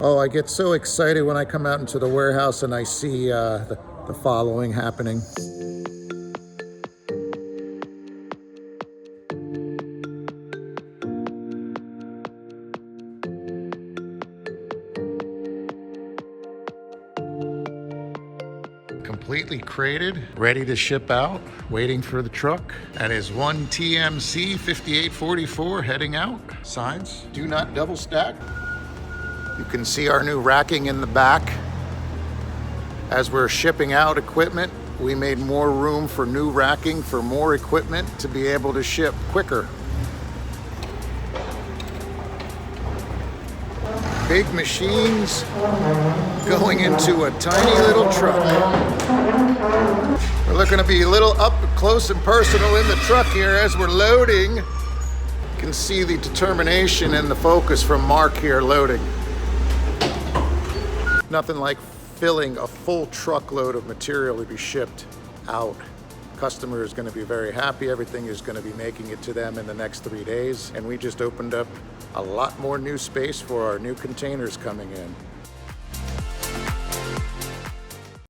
Oh, I get so excited when I come out into the warehouse and I see the following happening. Completely crated, ready to ship out, waiting for the truck. That is one TMC 5844 heading out. Signs, do not double stack. You can see our new racking in the back. As we're shipping out equipment, we made more room for new racking for more equipment to be able to ship quicker. Big machines going into a tiny little truck. We're looking to be a little up close and personal in the truck here as we're loading. You can see the determination and the focus from Mark here loading. Nothing like filling a full truckload of material to be shipped out. Customer is going to be very happy. Everything is going to be making it to them in the next 3 days. And we just opened up a lot more new space for our new containers coming in.